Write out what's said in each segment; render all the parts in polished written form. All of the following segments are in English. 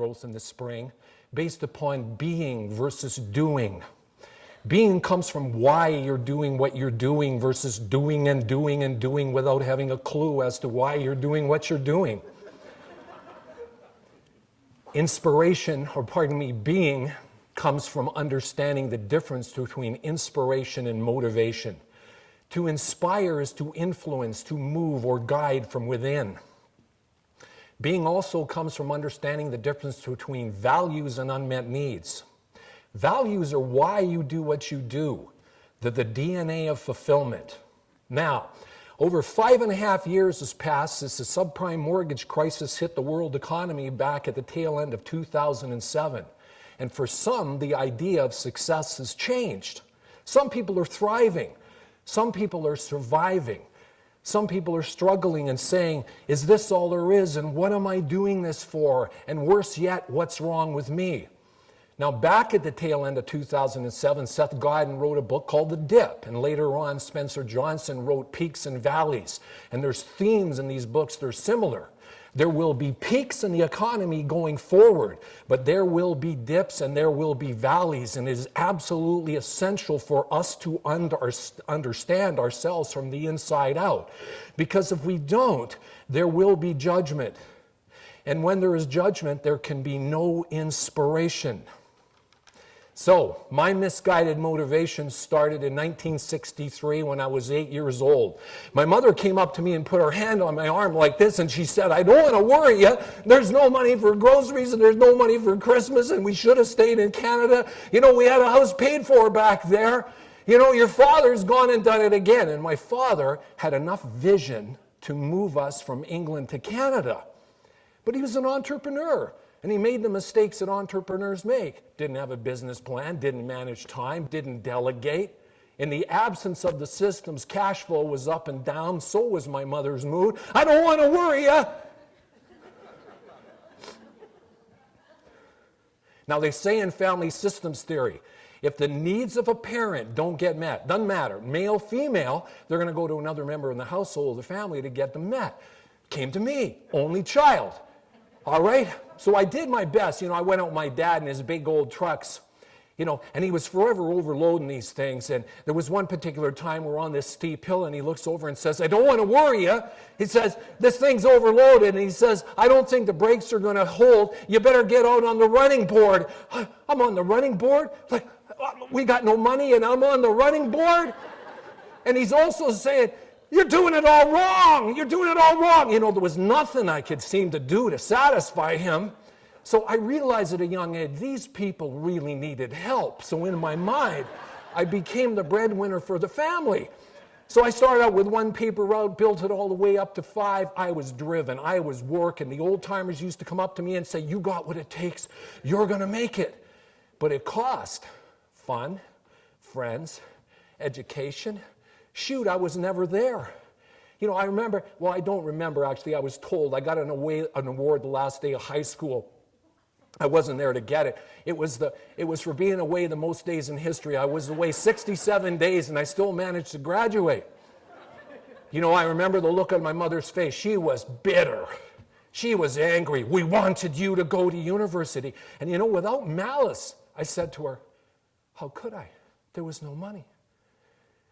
growth in the spring based upon being versus doing. Being comes from why you're doing what you're doing versus doing and doing and doing without having a clue as to why you're doing what you're doing. Inspiration, or pardon me, being comes from understanding the difference between inspiration and motivation. To inspire is to influence, to move or guide from within. Being also comes from understanding the difference between values and unmet needs. Values are why you do what you do. They're the DNA of fulfillment. Now, over 5.5 years has passed since the subprime mortgage crisis hit the world economy back at the tail end of 2007. And for some, the idea of success has changed. Some people are thriving. Some people are surviving. Some people are struggling and saying, is this all there is? And what am I doing this for? And worse yet, what's wrong with me? Now, back at the tail end of 2007, Seth Godin wrote a book called The Dip, and later on, Spencer Johnson wrote Peaks and Valleys. And there's themes in these books that are similar. There will be peaks in the economy going forward, but there will be dips and there will be valleys, and it is absolutely essential for us to understand ourselves from the inside out. Because if we don't, there will be judgment. And when there is judgment, there can be no inspiration. So, my misguided motivation started in 1963 when I was 8 years old. My mother came up to me and put her hand on my arm like this, and she said, I don't want to worry you. There's no money for groceries, and there's no money for Christmas, and we should have stayed in Canada. You know, we had a house paid for back there. You know, your father's gone and done it again. And my father had enough vision to move us from England to Canada. But he was an entrepreneur. And he made the mistakes that entrepreneurs make. Didn't have a business plan, didn't manage time, didn't delegate. In the absence of the systems, cash flow was up and down. So was my mother's mood. I don't want to worry you. Now, they say in family systems theory, if the needs of a parent don't get met, doesn't matter, male, female, they're going to go to another member in the household or the family to get them met. Came to me, only child. All right? So I did my best. You know, I went out with my dad in his big old trucks, you know, and he was forever overloading these things. And there was one particular time we're on this steep hill, and he looks over and says, I don't want to worry you. He says, this thing's overloaded. And he says, I don't think the brakes are going to hold. You better get out on the running board. I'm on the running board? Like, we got no money, and I'm on the running board? And he's also saying, you're doing it all wrong. You're doing it all wrong. You know, there was nothing I could seem to do to satisfy him. So I realized at a young age, these people really needed help. So in my mind, I became the breadwinner for the family. So I started out with one paper route, built it all the way up to 5. I was driven. I was working. The old timers used to come up to me and say, you got what it takes. You're going to make it. But it cost fun, friends, education. Shoot, I was never there. You know, I remember, well, I don't remember actually, I was told I got an award the last day of high school. I wasn't there to get it. It was for being away the most days in history. I was away 67 days and I still managed to graduate. You know, I remember the look on my mother's face. She was bitter. She was angry. We wanted you to go to university. And you know, without malice, I said to her, how could I? There was no money.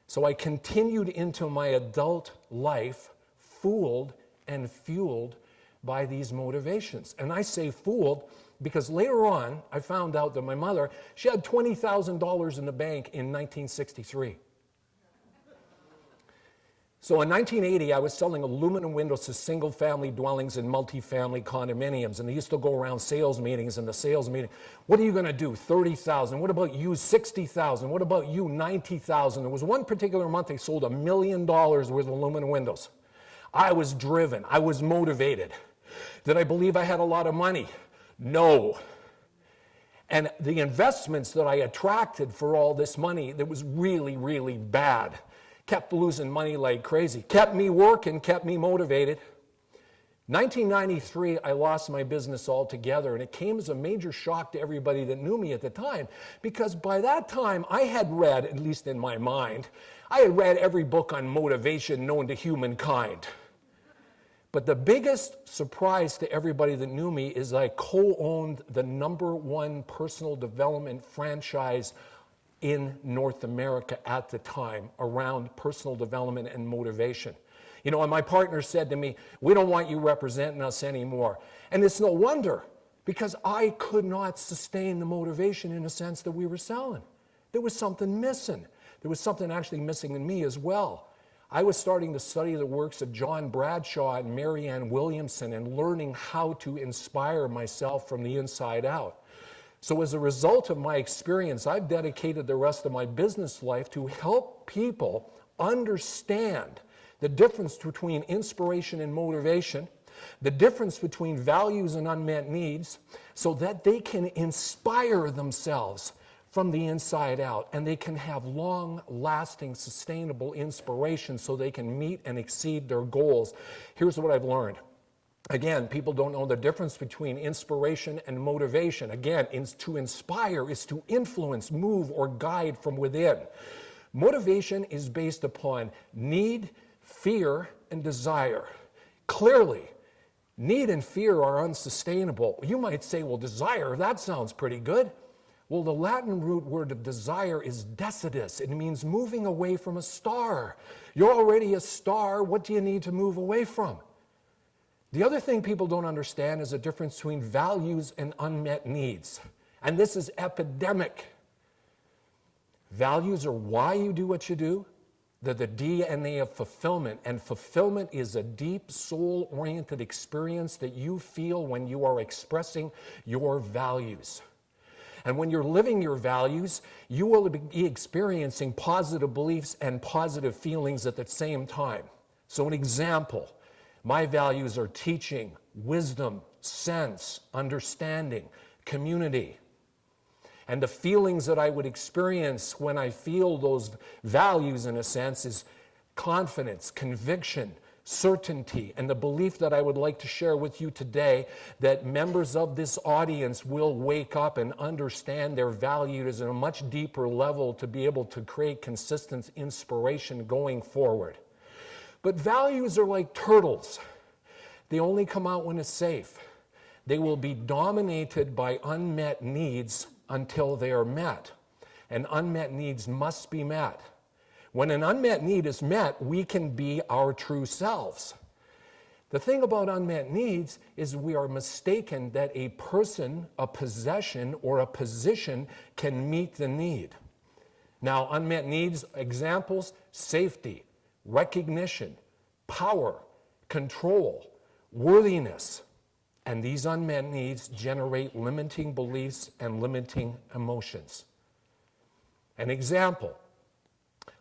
So I continued into my adult life, fooled and fueled by these motivations. And I say fooled because later on, I found out that my mother, she had $20,000 in the bank in 1963. So in 1980, I was selling aluminum windows to single-family dwellings and multi-family condominiums, and they used to go around sales meetings, and the sales meeting, what are you going to do, 30,000? What about you, 60,000? What about you, 90,000? There was one particular month they sold $1 million worth of aluminum windows. I was driven. I was motivated. Did I believe I had a lot of money? No. And the investments that I attracted for all this money, that was really, really bad. Kept losing money like crazy. Kept me working, kept me motivated. 1993, I lost my business altogether, and it came as a major shock to everybody that knew me at the time, because by that time, I had read, at least in my mind, I had read every book on motivation known to humankind. But the biggest surprise to everybody that knew me is I co-owned the #1 personal development franchise in North America at the time around personal development and motivation. You know, and my partner said to me, "We don't want you representing us anymore." And it's no wonder, because I could not sustain the motivation in a sense that we were selling. There was something missing. There was something actually missing in me as well. I was starting to study the works of John Bradshaw and Marianne Williamson and learning how to inspire myself from the inside out. So as a result of my experience, I've dedicated the rest of my business life to help people understand the difference between inspiration and motivation, the difference between values and unmet needs, so that they can inspire themselves from the inside out, and they can have long-lasting, sustainable inspiration so they can meet and exceed their goals. Here's what I've learned. Again, people don't know the difference between inspiration and motivation. Again, to inspire is to influence, move, or guide from within. Motivation is based upon need, fear, and desire. Clearly, need and fear are unsustainable. You might say, well, desire, that sounds pretty good. Well, the Latin root word of desire is decidus. It means moving away from a star. You're already a star. What do you need to move away from? The other thing people don't understand is the difference between values and unmet needs. And this is epidemic. Values are why you do what you do. They're the DNA of fulfillment. And fulfillment is a deep, soul-oriented experience that you feel when you are expressing your values. And when you're living your values, you will be experiencing positive beliefs and positive feelings at the same time. So an example, my values are teaching, wisdom, sense, understanding, community. And the feelings that I would experience when I feel those values, in a sense, is confidence, conviction, certainty, and the belief that I would like to share with you today, that members of this audience will wake up and understand their values at a much deeper level to be able to create consistent inspiration going forward. But values are like turtles. They only come out when it's safe. They will be dominated by unmet needs until they are met. And unmet needs must be met. When an unmet need is met, we can be our true selves. The thing about unmet needs is we are mistaken that a person, a possession, or a position can meet the need. Now, unmet needs, examples, safety, recognition, power, control, worthiness. And these unmet needs generate limiting beliefs and limiting emotions. An example.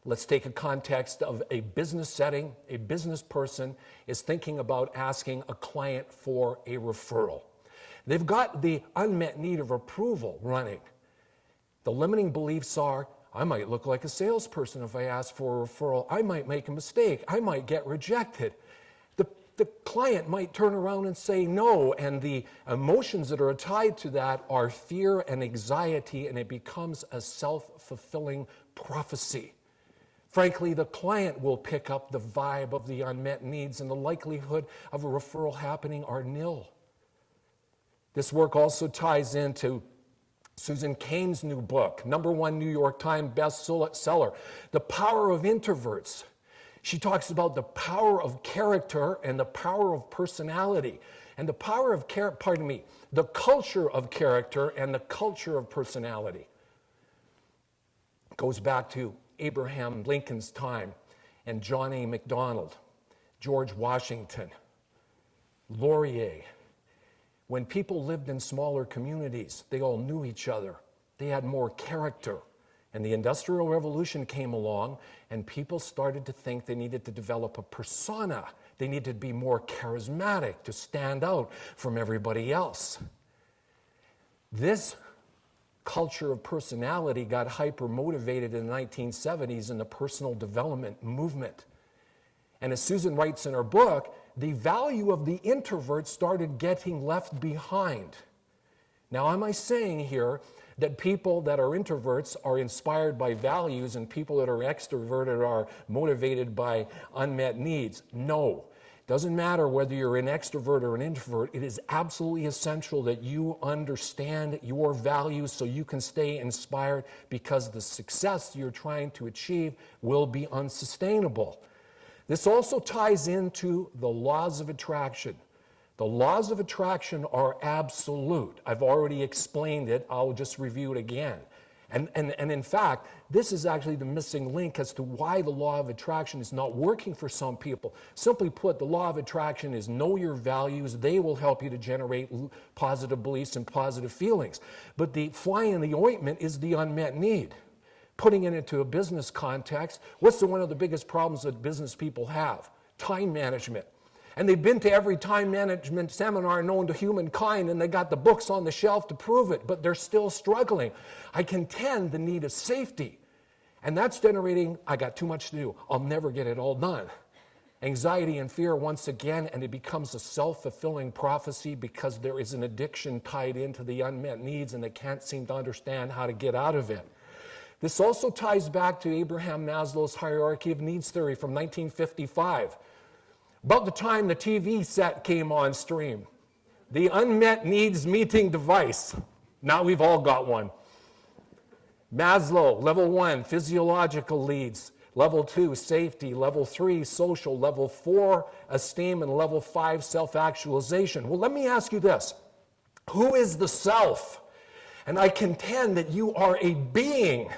Let's take a context of a business setting. A business person is thinking about asking a client for a referral. They've got the unmet need of approval running. The limiting beliefs are, I might look like a salesperson if I ask for a referral. I might make a mistake. I might get rejected. The client might turn around and say no, and the emotions that are tied to that are fear and anxiety, and it becomes a self-fulfilling prophecy. Frankly, the client will pick up the vibe of the unmet needs, and the likelihood of a referral happening are nil. This work also ties into Susan Cain's new book, #1 New York Times bestseller, The Power of Introverts. She talks about the power of character and the power of personality, and the culture of character and the culture of personality. It goes back to Abraham Lincoln's time, and John A. MacDonald, George Washington, Laurier. When people lived in smaller communities, they all knew each other. They had more character. And the Industrial Revolution came along, and people started to think they needed to develop a persona. They needed to be more charismatic to stand out from everybody else. This culture of personality got hyper-motivated in the 1970s in the personal development movement. And as Susan writes in her book, the value of the introvert started getting left behind. Now, am I saying here that people that are introverts are inspired by values and people that are extroverted are motivated by unmet needs? No. Doesn't matter whether you're an extrovert or an introvert, it is absolutely essential that you understand your values so you can stay inspired, because the success you're trying to achieve will be unsustainable. This also ties into the laws of attraction. The laws of attraction are absolute. I've already explained it. I'll just review it again. And in fact, this is actually the missing link as to why the law of attraction is not working for some people. Simply put, the law of attraction is know your values. They will help you to generate positive beliefs and positive feelings. But the fly in the ointment is the unmet need. Putting it into a business context, what's one of the biggest problems that business people have? Time management. And they've been to every time management seminar known to humankind, and they got the books on the shelf to prove it, but they're still struggling. I contend the need of safety. And that's generating, I got too much to do. I'll never get it all done. Anxiety and fear once again, and it becomes a self-fulfilling prophecy because there is an addiction tied into the unmet needs, and they can't seem to understand how to get out of it. This also ties back to Abraham Maslow's hierarchy of needs theory from 1955. About the time the TV set came on stream, the unmet needs meeting device. Now we've all got one. Maslow, level 1, physiological needs. Level 2, safety. Level 3, social. Level 4, esteem. And level 5, self-actualization. Well, let me ask you this. Who is the self? And I contend that you are a being.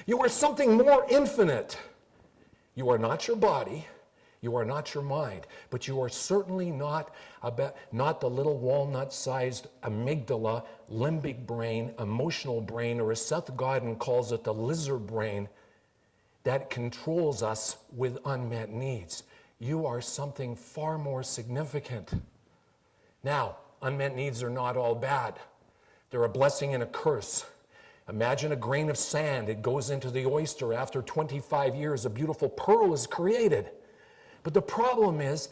You are something more infinite. You are not your body. You are not your mind, but you are certainly not the little walnut-sized amygdala, limbic brain, emotional brain, or as Seth Godin calls it, the lizard brain that controls us with unmet needs. You are something far more significant. Now, unmet needs are not all bad. They're a blessing and a curse. Imagine a grain of sand. It goes into the oyster. After 25 years, a beautiful pearl is created. But the problem is,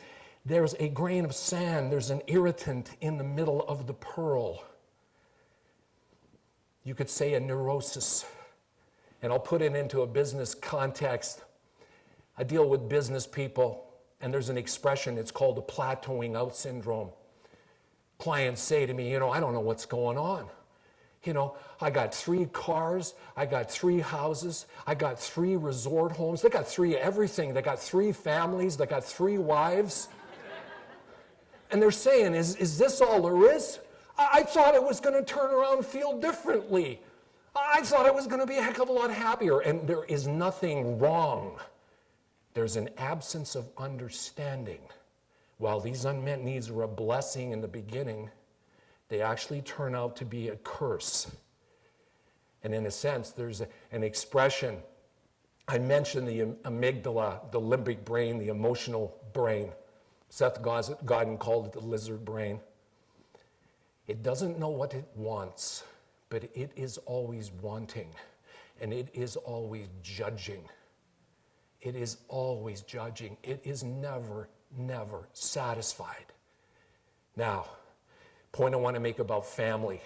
there's a grain of sand, there's an irritant in the middle of the pearl. You could say a neurosis. And I'll put it into a business context. I deal with business people, and there's an expression, it's called the plateauing out syndrome. Clients say to me, I don't know what's going on. I got 3 cars, I got 3 houses, I got 3 resort homes, they got 3 everything, they got 3 families, they got 3 wives. And they're saying, is this all there is? I thought it was going to turn around and feel differently. I thought it was going to be a heck of a lot happier. And there is nothing wrong. There's an absence of understanding. While these unmet needs were a blessing in the beginning, they actually turn out to be a curse. And in a sense, there's an expression. I mentioned the amygdala, the limbic brain, the emotional brain. Seth Godin called it the lizard brain. It doesn't know what it wants, but it is always wanting, and it is always judging. It is always judging. It is never, never satisfied. Now, point I want to make about family.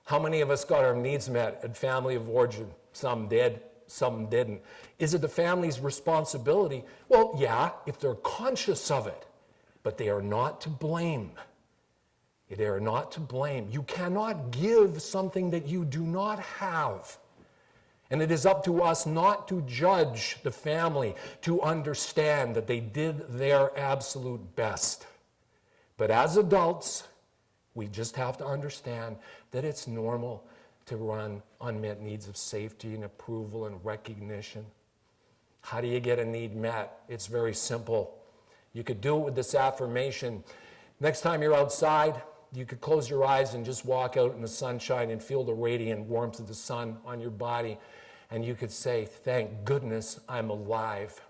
How many of us got our needs met at family of origin? Some did, some didn't. Is it the family's responsibility? Well, yeah, if they're conscious of it, but they are not to blame. They are not to blame. You cannot give something that you do not have. And it is up to us not to judge the family, to understand that they did their absolute best. But as adults, we just have to understand that it's normal to run unmet needs of safety and approval and recognition. How do you get a need met? It's very simple. You could do it with this affirmation. Next time you're outside, you could close your eyes and just walk out in the sunshine and feel the radiant warmth of the sun on your body. And you could say, thank goodness I'm alive.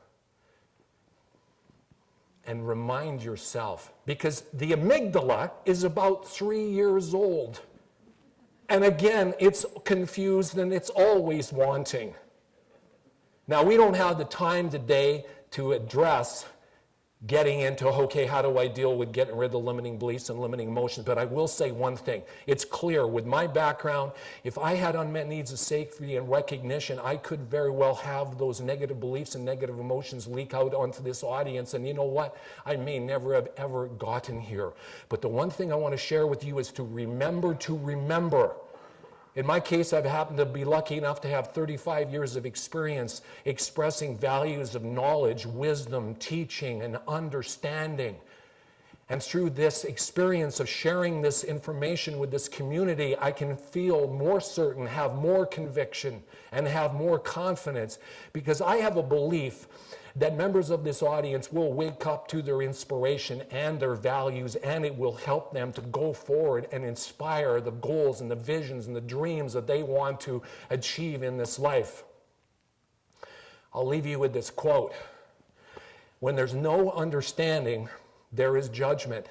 And remind yourself, because the amygdala is about 3 years old. And again, it's confused and it's always wanting. Now, we don't have the time today to address getting into, okay, how do I deal with getting rid of the limiting beliefs and limiting emotions? But I will say one thing. It's clear with my background, if I had unmet needs of safety and recognition, I could very well have those negative beliefs and negative emotions leak out onto this audience. And you know what? I may never have ever gotten here. But the one thing I want to share with you is to remember. In my case, I've happened to be lucky enough to have 35 years of experience expressing values of knowledge, wisdom, teaching, and understanding. And through this experience of sharing this information with this community, I can feel more certain, have more conviction, and have more confidence, because I have a belief that members of this audience will wake up to their inspiration and their values, and it will help them to go forward and inspire the goals and the visions and the dreams that they want to achieve in this life. I'll leave you with this quote. When there's no understanding, there is judgment.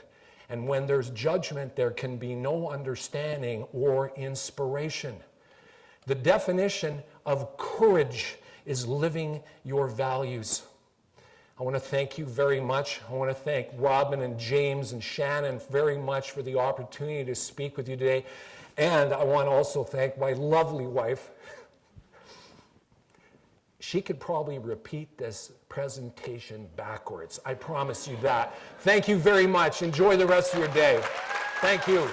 And when there's judgment, there can be no understanding or inspiration. The definition of courage is living your values. I want to thank you very much. I want to thank Robin and James and Shannon very much for the opportunity to speak with you today. And I want to also thank my lovely wife. She could probably repeat this presentation backwards. I promise you that. Thank you very much. Enjoy the rest of your day. Thank you.